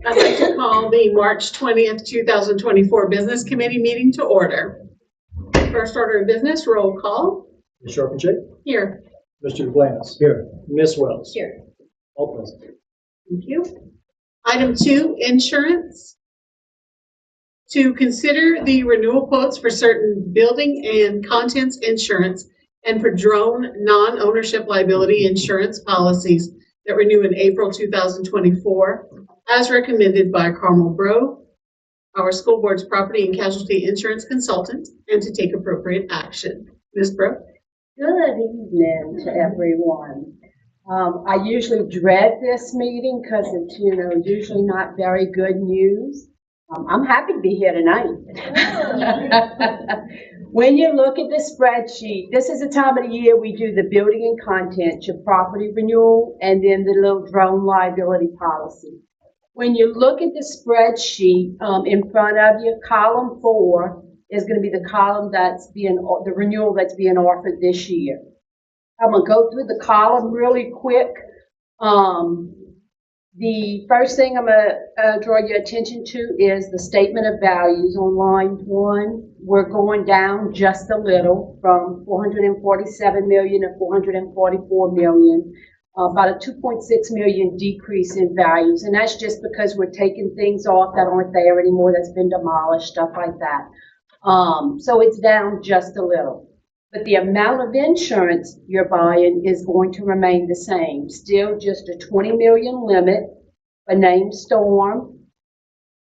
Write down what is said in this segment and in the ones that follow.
I'd like to call the March 20th, 2024 Business Committee meeting to order. First order of business, roll call. Ms. Sharpenshake? Here. Mr. Dublanis? Here. Ms. Wells? Here. All present. Thank you. Item 2, insurance. To consider the renewal quotes for certain building and contents insurance and for drone non-ownership liability insurance policies that renew in April 2024, as recommended by Carmel Bro, our school board's property and casualty insurance consultant, and to take appropriate action. Ms. Bro? Good evening to everyone. I usually dread this meeting because it's, usually not very good news. I'm happy to be here tonight. When you look at the spreadsheet, this is the time of the year we do the building and contents, your property renewal, and then the little drone liability policy. When you look at the spreadsheet in front of you, column 4 is going to be the column the renewal that's being offered this year. I'm going to go through the column really quick. The first thing I'm going to draw your attention to is the statement of values on line 1. We're going down just a little from $447 million to $444 million, about a $2.6 million decrease in values. And that's just because we're taking things off that aren't there anymore, that's been demolished, stuff like that. So it's down just a little. But the amount of insurance you're buying is going to remain the same. Still just a $20 million limit for named storm.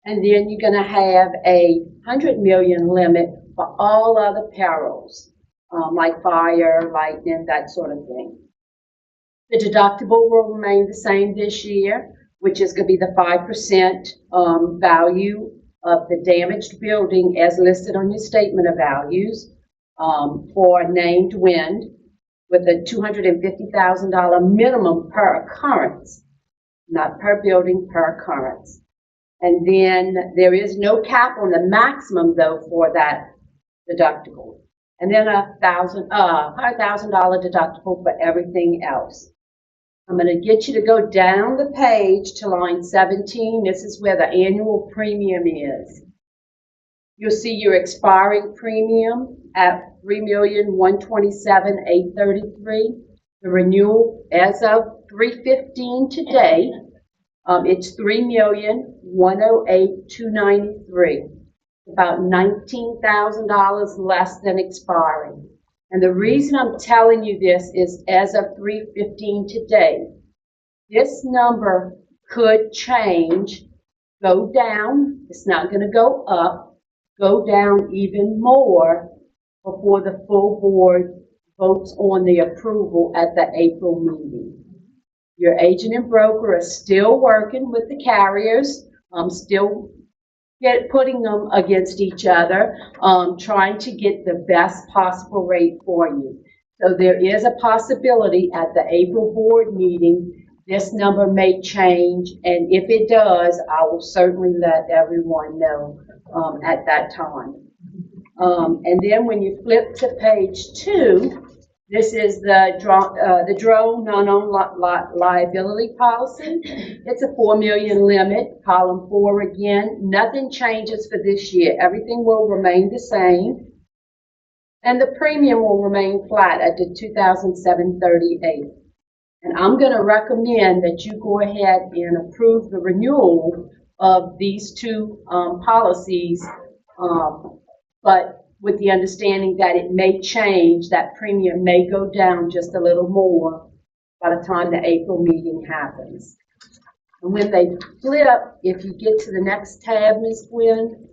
And then you're going to have a $100 million limit for all other perils, like fire, lightning, that sort of thing. The deductible will remain the same this year, which is going to be the 5% value of the damaged building as listed on your statement of values. For named wind with a $250,000 minimum per occurrence, not per building, per occurrence. And then there is no cap on the maximum though for that deductible. And then a $5,000 deductible for everything else. I'm going to get you to go down the page to line 17. This is where the annual premium is. You'll see your expiring premium at $3,127,833. The renewal as of 3/15 today, it's $3,108,293. About $19,000 less than expiring. And the reason I'm telling you this is as of 3/15 today, this number could change, go down. It's not going to go up. Go down even more before the full board votes on the approval at the April meeting. Your agent and broker are still working with the carriers, still putting them against each other, trying to get the best possible rate for you. So there is a possibility at the April board meeting this number may change, and if it does, I will certainly let everyone know at that time. And then when you flip to page 2, this is the drone non-owned liability policy. It's a $4 million limit, column 4 again. Nothing changes for this year. Everything will remain the same. And the premium will remain flat at the $2,738. And I'm going to recommend that you go ahead and approve the renewal of these two policies, but with the understanding that it may change, that premium may go down just a little more by the time the April meeting happens. And when they flip, if you get to the next tab, Ms. Gwen,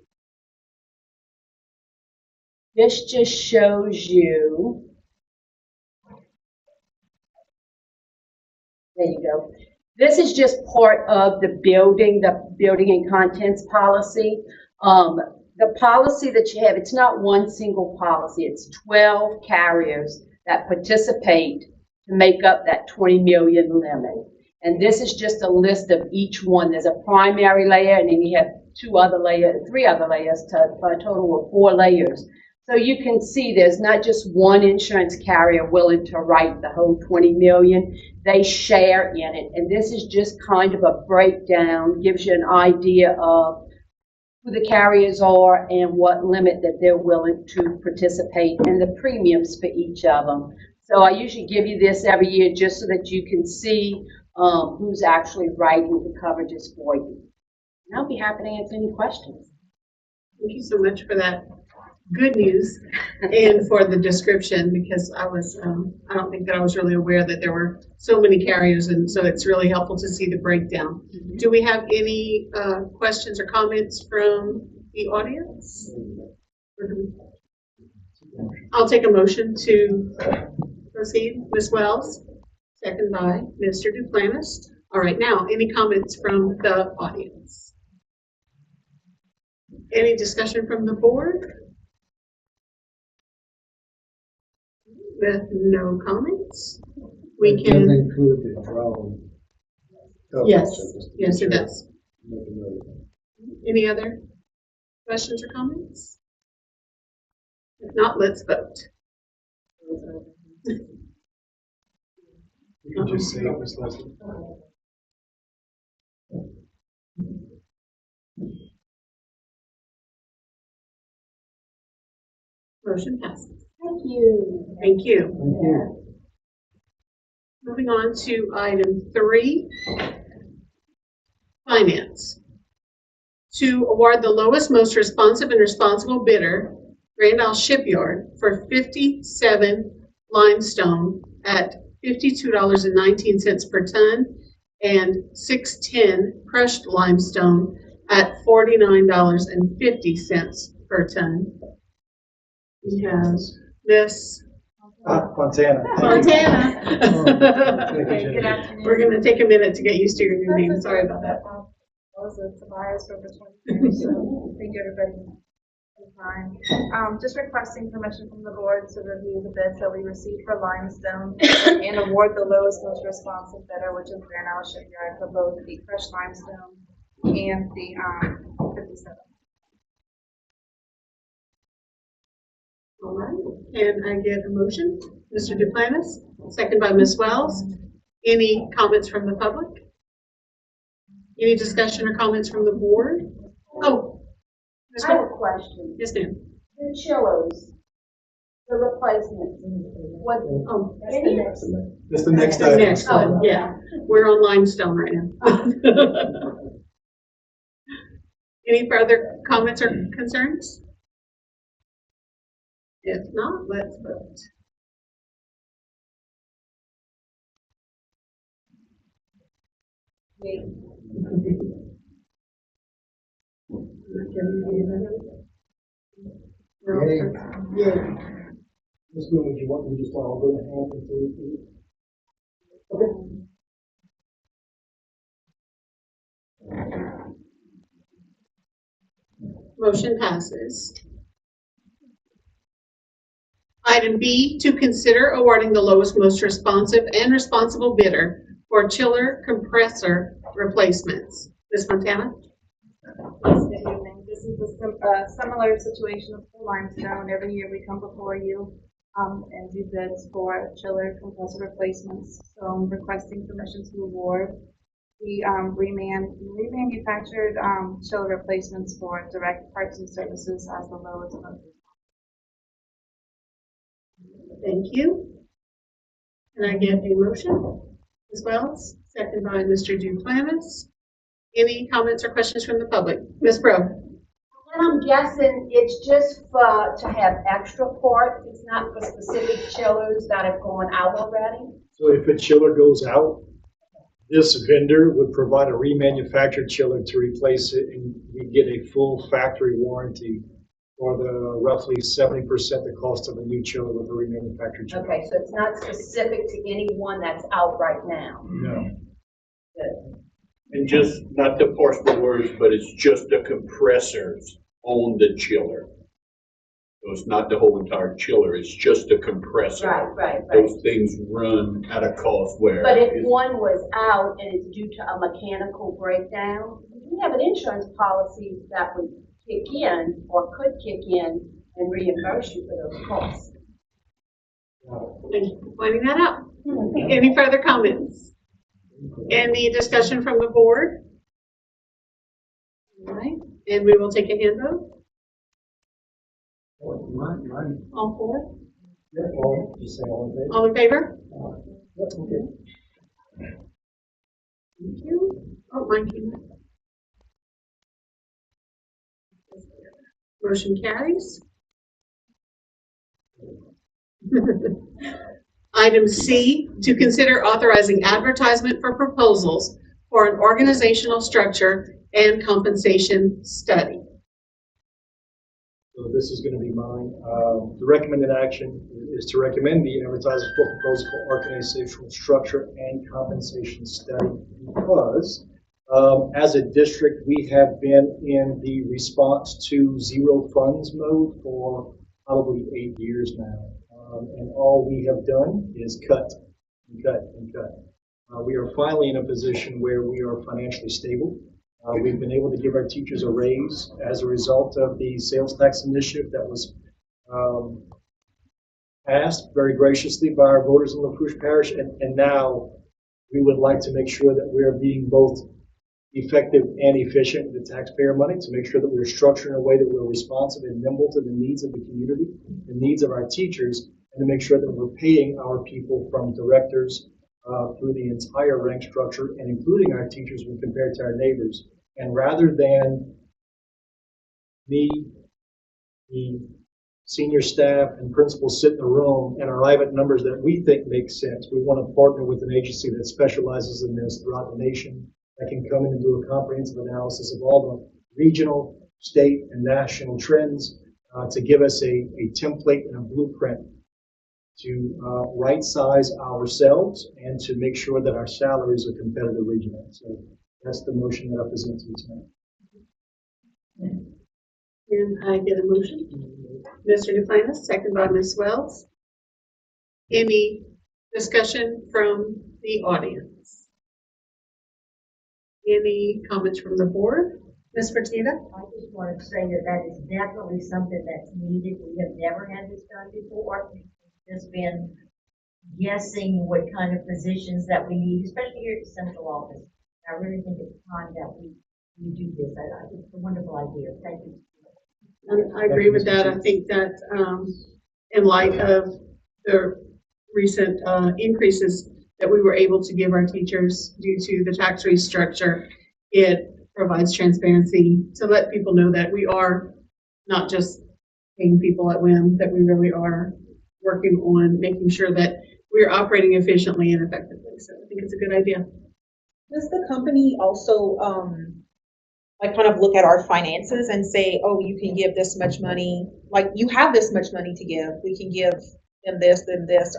this just shows you, there you go. This is just part of the building and contents policy. The policy that you have, it's not one single policy. It's 12 carriers that participate to make up that 20 million limit. And this is just a list of each one. There's a primary layer, and then you have three other layers for a total of 4 layers. So you can see there's not just one insurance carrier willing to write the whole 20 million. They share in it. And this is just kind of a breakdown, gives you an idea of who the carriers are and what limit that they're willing to participate and the premiums for each of them. So I usually give you this every year just so that you can see who's actually writing the coverages for you. And I'll be happy to answer any questions. Thank you so much for that good news and for the description, because I don't think that I was really aware that there were so many carriers, and so it's really helpful to see the breakdown. Mm-hmm. Do we have any questions or comments from the audience? I'll take a motion to proceed. Ms. Wells, second by Mr. Duplantis. All right, now, any comments from the audience? Any discussion from the board? With no comments, we It doesn't can, include the drone. yes, yes, it does. Any other questions or comments? If not, let's vote. You can just say it, Ms. Leslie. Motion passes. Thank you. Thank you. Thank you. Moving on to item 3, finance. To award the lowest, most responsive and responsible bidder, Grand Isle Shipyard, for 57 limestone at $52.19 per ton and 610 crushed limestone at $49.50 per ton. We have Miss Fontana. Montana. Okay, good afternoon. We're going to take a minute to get used to your new name. Sorry about that. I was with Tobias for over 20 years, so thank you everybody for the time. Just requesting permission from the board to review the bids that we received for limestone and award the lowest, most responsive bidder, which is Grand Isle Shipyard, for both the crushed limestone and the 57. All right. Can I get a motion? Mr. Duplantis, second by Ms. Wells. Any comments from the public? Any discussion or comments from the board? Oh, Ms. I have Wells. a question. Yes, ma'am. The chillers, the replacements, what, any of That's the next That's the item. next one, yeah. We're on limestone right now. Any further comments or concerns? If not, let's vote. Yay. Yeah. Ms. Moon, would you want me to just all go ahead and do it? Okay. Motion passes. Item B, to consider awarding the lowest, most responsive and responsible bidder for chiller compressor replacements. Ms. Montana? Yes, good evening. This is a similar situation with the limestone. Every year we come before you and do bids for chiller compressor replacements. So I'm requesting permission to award the remanufactured chiller replacements for direct parts and services as the lowest. Thank you. Can I get a motion? Ms. Wells, second by Mr. Duplantis. Any comments or questions from the public? Ms. Bro? And I'm guessing it's just for, to have extra parts, it's not for specific chillers that have gone out already? So if a chiller goes out, this vendor would provide a remanufactured chiller to replace it, and we get a full factory warranty for the roughly 70% the cost of a new chiller with a remanufactured chiller. Okay, so it's not specific to any one that's out right now? No. Good. And just, not to parse the words, but it's just the compressors on the chiller. So it's not the whole entire chiller, it's just the compressor. Right. Those things run at a cost where. But if it's- one was out and it's due to a mechanical breakdown, we have an insurance policy that would kick in or could kick in and reimburse you for those costs. Thank you for pointing that out. Any further comments? Any discussion from the board? All right, and we will take a hand vote. All four? Just say all in favor? All in favor? Yep, okay. Thank you. Oh, mine came up. Motion carries. Item C, to consider authorizing advertisement for proposals for an organizational structure and compensation study. So this is going to be mine. The recommended action is to recommend the advertising for proposal for organizational structure and compensation study because as a district, we have been in the response to zero funds mode for probably 8 years now. And all we have done is cut and cut and cut. We are finally in a position where we are financially stable. We've been able to give our teachers a raise as a result of the sales tax initiative that was passed very graciously by our voters in LaFouche Parish. And now we would like to make sure that we are being both effective and efficient with the taxpayer money to make sure that we're structured in a way that we're responsive and nimble to the needs of the community, the needs of our teachers, and to make sure that we're paying our people from directors through the entire rank structure and including our teachers when compared to our neighbors. And rather than me, the senior staff and principals sit in a room and arrive at numbers that we think make sense, we want to partner with an agency that specializes in this throughout the nation, that can come in and do a comprehensive analysis of all the regional, state, and national trends to give us a template and a blueprint to right-size ourselves and to make sure that our salaries are competitive regionally. So that's the motion that I present to you tonight. And I get a motion. Mr. Duplantis, second by Ms. Wells. Any discussion from the audience? Any comments from the board? Ms. Fertitta? I just want to say that that is definitely something that's needed. We have never had this done before. It's just been guessing what kind of positions that we need, especially here at the central office. I really think it's time that we do this. I think it's a wonderful idea. Thank you. I agree with that. I think that in light of the recent increases that we were able to give our teachers due to the tax restructure, it provides transparency to let people know that we are not just paying people at whim, that we really are working on making sure that we're operating efficiently and effectively. So I think it's a good idea. Does the company also like kind of look at our finances and say, oh, you can give this much money, like you have this much money to give, we can give them this,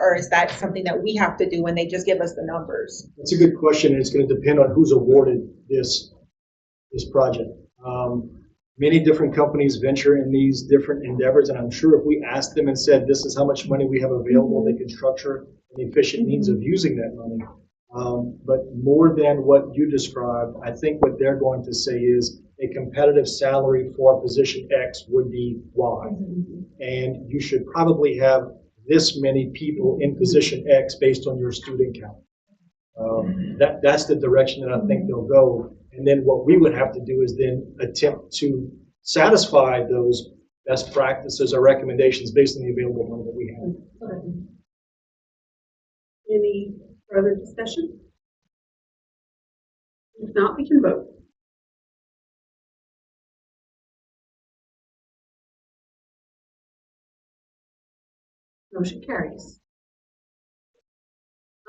or is that something that we have to do and they just give us the numbers? That's a good question, and it's going to depend on who's awarded this project. Many different companies venture in these different endeavors, and I'm sure if we asked them and said, this is how much money we have available, they can structure an efficient means of using that money. But more than what you described, I think what they're going to say is a competitive salary for position X would be Y. And you should probably have this many people in position X based on your student count. That's the direction that I think they'll go. And then what we would have to do is then attempt to satisfy those best practices or recommendations based on the available money that we have. Any further discussion? If not, we can vote. Motion carries.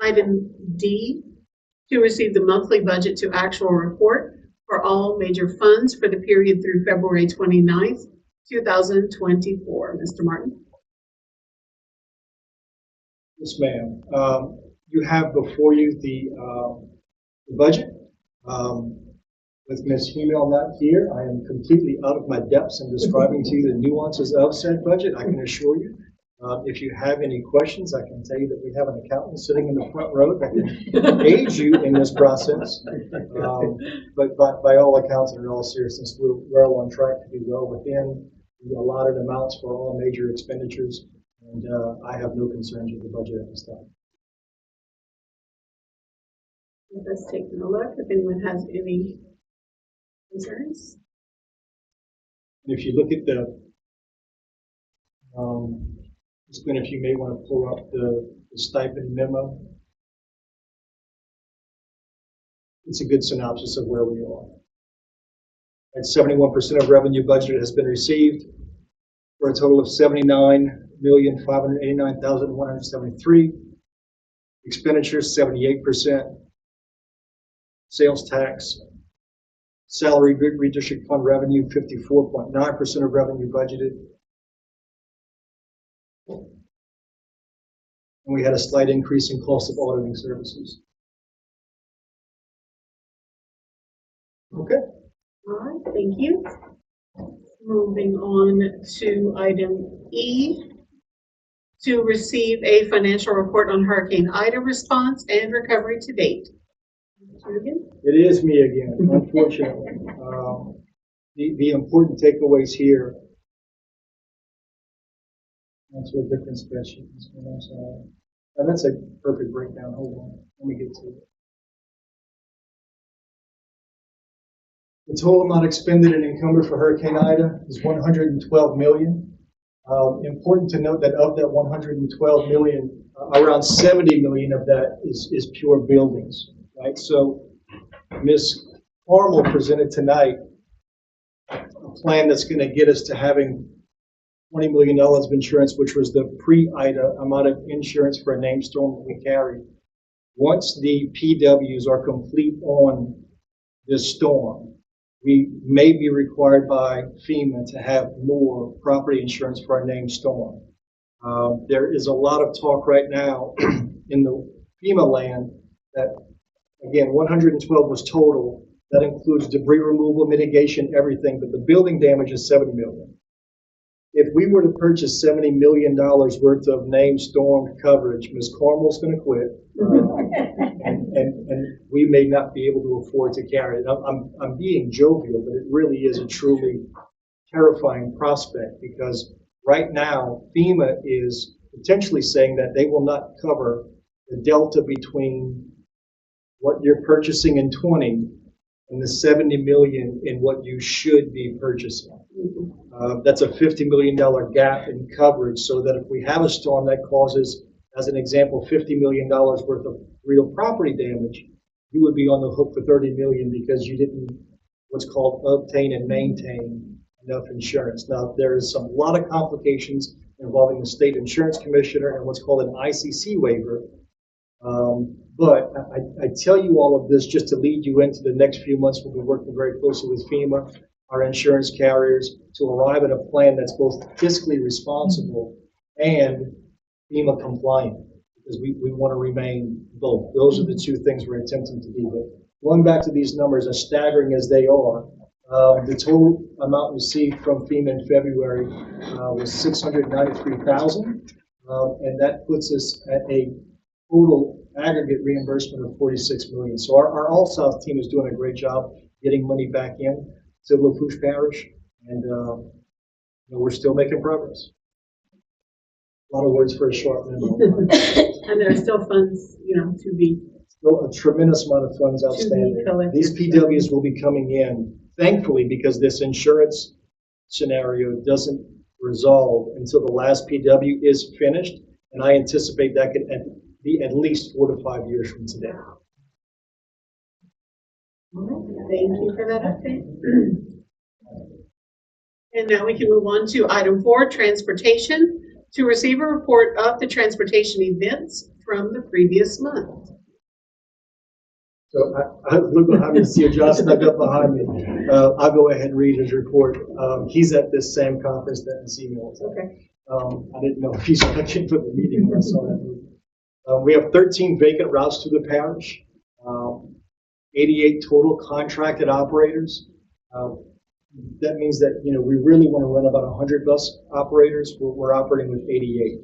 Item D, to receive the monthly budget to actual report for all major funds for the period through February 29th, 2024. Mr. Martin. Yes, ma'am. You have before you the budget. With Ms. Hemel not here, I am completely out of my depths in describing to you the nuances of said budget, I can assure you. If you have any questions, I can tell you that we have an accountant sitting in the front row that can aid you in this process. But by all accounts and in all seriousness, we're well on track to be well within the allotted amounts for all major expenditures, and I have no concerns with the budget at this time. Let's take a look if anyone has any concerns. And if you look at the, Glenn, if you may want to pull up the stipend memo. It's a good synopsis of where we are. At 71% of revenue budget has been received for a total of $79,589,173. Expenditures 78%. Sales tax, salary redistrict fund revenue 54.9% of revenue budgeted. And we had a slight increase in cost of auditing services. Okay. All right, thank you. Moving on to item E, to receive a financial report on Hurricane Ida response and recovery to date. It is me again, unfortunately. The important takeaways here. That's a different spreadsheet. And that's a perfect breakdown. Hold on, let me get to it. The total amount expended and encumbered for Hurricane Ida is $112 million. Important to note that of that $112 million, around $70 million of that is pure buildings, right? So Ms. Carmel presented tonight a plan that's going to get us to having $20 million of insurance, which was the pre-Ida amount of insurance for a named storm that we carry. Once the PWs are complete on this storm, we may be required by FEMA to have more property insurance for our named storm. There is a lot of talk right now in the FEMA land that, again, 112 was total. That includes debris removal, mitigation, everything, but the building damage is $70 million. If we were to purchase $70 million worth of named storm coverage, Ms. Carmel's going to quit, and we may not be able to afford to carry it. I'm being jovial, but it really is a truly terrifying prospect, because right now FEMA is potentially saying that they will not cover the delta between what you're purchasing in 20 and the 70 million in what you should be purchasing. That's a $50 million gap in coverage, so that if we have a storm that causes, as an example, $50 million worth of real property damage, you would be on the hook for $30 million because you didn't what's called obtain and maintain enough insurance. Now, there is a lot of complications involving the state insurance commissioner and what's called an ICC waiver. But I tell you all of this just to lead you into the next few months. We'll be working very closely with FEMA, our insurance carriers, to arrive at a plan that's both fiscally responsible and FEMA compliant, because we want to remain both. Those are the two things we're attempting to do. But going back to these numbers, as staggering as they are, the total amount received from FEMA in February was $693,000, and that puts us at a total aggregate reimbursement of $46 million. So our All South team is doing a great job getting money back in to Lafourche Parish, and we're still making progress. A lot of words for a short memo. And there are still funds, to be. Still a tremendous amount of funds outstanding. These PWs will be coming in, thankfully, because this insurance scenario doesn't resolve until the last PW is finished, and I anticipate that could be at least 4 to 5 years from today. Thank you for that update. And now we can move on to item 4, transportation, to receive a report of the transportation events from the previous month. So I look behind me to see Josh snuck up behind me. I'll go ahead and read his report. He's at this same conference that this email was. Okay. I didn't know if he's checking for the meeting when I saw that. We have 13 vacant routes to the parish, 88 total contracted operators. That means that we really want to run about 100 bus operators. We're operating with 88.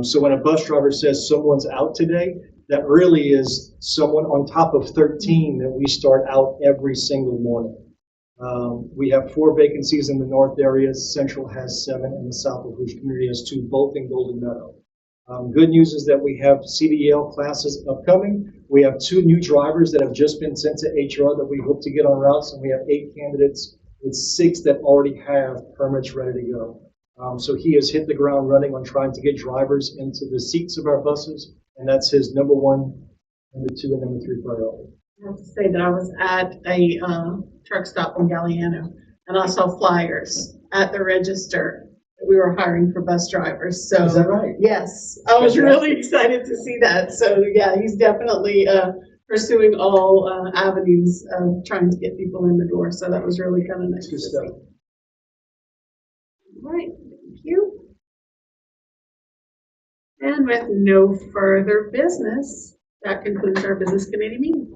So when a bus driver says someone's out today, that really is someone on top of 13 that we start out every single morning. We have 4 vacancies in the north areas. Central has 7, and the South LaRouche community has 2, both in Golden Meadow. Good news is that we have CDL classes upcoming. We have 2 new drivers that have just been sent to HR that we hope to get on routes, and we have 8 candidates with 6 that already have permits ready to go. So he has hit the ground running on trying to get drivers into the seats of our buses, and that's his number 1, number 2, and number 3 priority. I have to say that I was at a truck stop in Galliano, and I saw flyers at the register that we were hiring for bus drivers. So Is that right? yes, I was really excited to see that. So yeah, he's definitely pursuing all avenues of trying to get people in the door. So that was really kind of nice. Good to stuff. see. All right, thank you. And with no further business, that concludes our business committee meeting.